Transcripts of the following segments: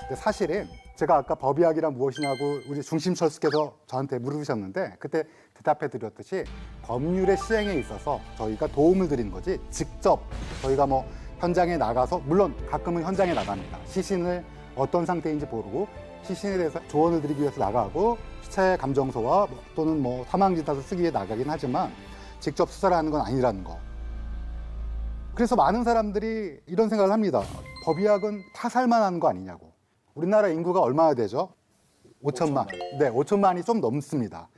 근데 사실은 제가 아까 법의학이란 무엇이냐고 우리 중심철수께서 저한테 물으셨는데 그때 대답해 드렸듯이 법률의 시행에 있어서 저희가 도움을 드리는 거지 직접 저희가 뭐 현장에 나가서 물론 가끔은 현장에 나갑니다. 시신을 어떤 상태인지 모르고 시신에 대해서 조언을 드리기 위해서 나가고 시체 감정서와 또는 뭐 사망진단서 쓰기 위해 나가긴 하지만 직접 수사를 하는 건 아니라는 거. 그래서 많은 사람들이 이런 생각을 합니다. 법의학은 타살만 하는 거 아니냐고. 우리나라 인구가 얼마나 되죠? 5천만. 네, 5천만이 좀 넘습니다.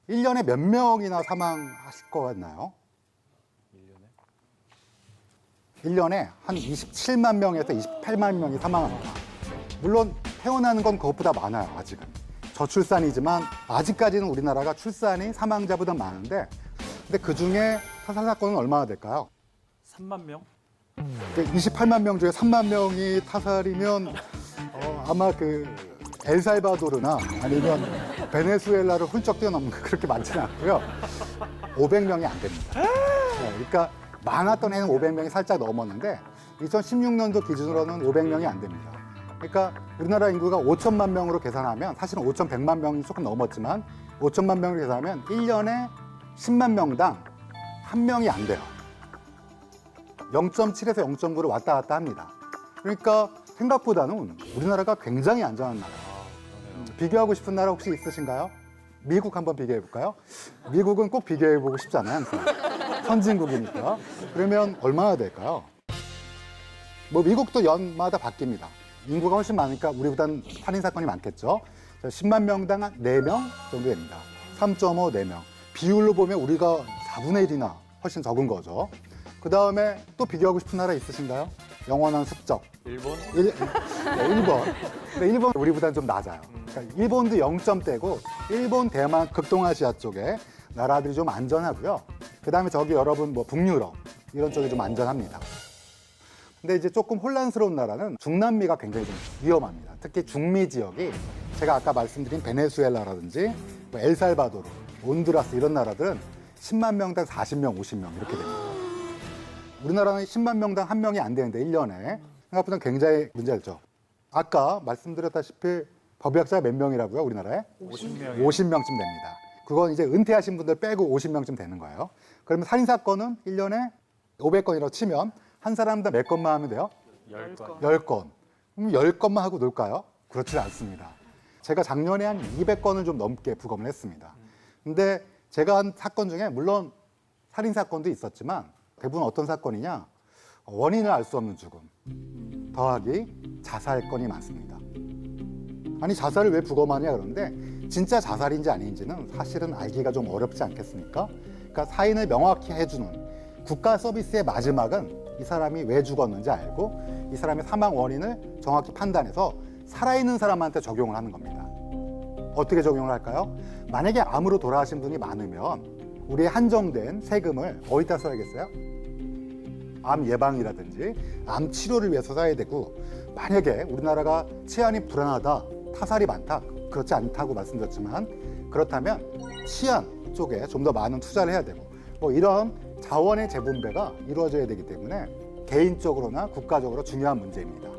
1년에 몇 명이나 사망하실 것 같나요? 1년에 한 27만 명에서 28만 명이 사망합니다. 물론 태어나는 건 그것보다 많아요, 아직은. 저출산이지만 아직까지는 우리나라가 출산이 사망자보다 많은데 근데 그중에 타살 사건은 얼마나 될까요? 3만 명? 28만 명 중에 3만 명이 타살이면 아마 그 엘살바도르나 아니면 베네수엘라를 훌쩍 뛰어넘는 거 그렇게 많지는 않고요. 500명이 안 됩니다. 네, 그러니까 많았던 해는 500명이 살짝 넘었는데 2016년도 기준으로는 500명이 안 됩니다. 그러니까 우리나라 인구가 5천만 명으로 계산하면 사실은 5,100만 명이 조금 넘었지만 5천만 명으로 계산하면 1년에 10만 명당 한 명이 안 돼요. 0.7에서 0.9를 왔다 갔다 합니다. 그러니까 생각보다는 우리나라가 굉장히 안전한 나라예요. 비교하고 싶은 나라 혹시 있으신가요? 미국 한번 비교해 볼까요? 미국은 꼭 비교해 보고 싶잖아요, 항상. 선진국이니까. 그러면 얼마나 될까요? 뭐 미국도 연마다 바뀝니다. 인구가 훨씬 많으니까 우리보다는 살인 사건이 많겠죠. 10만 명당 한 4명 정도 됩니다. 3.5, 4명. 비율로 보면 우리가 4분의 1이나 훨씬 적은 거죠. 그 다음에 또 비교하고 싶은 나라 있으신가요? 영원한 숙적. 일본? 네, 일본. 근데 일본 우리보다는 좀 낮아요. 그러니까 일본도 0점대고 일본, 대만, 극동아시아 쪽에 나라들이 좀 안전하고요. 그 다음에 저기 여러분 뭐 북유럽 이런 쪽이 좀 안전합니다. 근데 이제 조금 혼란스러운 나라는 중남미가 굉장히 좀 위험합니다. 특히 중미 지역이 제가 아까 말씀드린 베네수엘라라든지 뭐 엘살바도르, 온두라스 이런 나라들은 10만 명당 40명, 50명 이렇게 됩니다. 우리나라는 10만 명당 한 명이 안 되는데 1년에 생각보다 굉장히 문제가 있죠. 아까 말씀드렸다시피 법의학자가 몇 명이라고요, 우리나라에? 50명. 50명쯤 됩니다. 그건 이제 은퇴하신 분들 빼고 50명쯤 되는 거예요. 그러면 살인사건은 1년에 500건이라고 치면 한 사람당 몇 건만 하면 돼요? 10건. 10건. 그럼 10건만 하고 놀까요? 그렇지 않습니다. 제가 작년에 한 200건을 좀 넘게 부검을 했습니다. 근데 제가 한 사건 중에 물론 살인사건도 있었지만 대부분 어떤 사건이냐? 원인을 알 수 없는 죽음 더하기 자살건이 많습니다. 아니 자살을 왜 부검하냐 그러는데 진짜 자살인지 아닌지는 사실은 알기가 좀 어렵지 않겠습니까? 그러니까 사인을 명확히 해주는 국가 서비스의 마지막은 이 사람이 왜 죽었는지 알고 이 사람의 사망 원인을 정확히 판단해서 살아있는 사람한테 적용을 하는 겁니다. 어떻게 적용을 할까요? 만약에 암으로 돌아가신 분이 많으면 우리의 한정된 세금을 어디다 써야겠어요? 암 예방이라든지 암 치료를 위해서 써야 되고 만약에 우리나라가 치안이 불안하다, 타살이 많다, 그렇지 않다고 말씀드렸지만 그렇다면 치안 쪽에 좀 더 많은 투자를 해야 되고 뭐 이런 자원의 재분배가 이루어져야 되기 때문에 개인적으로나 국가적으로 중요한 문제입니다.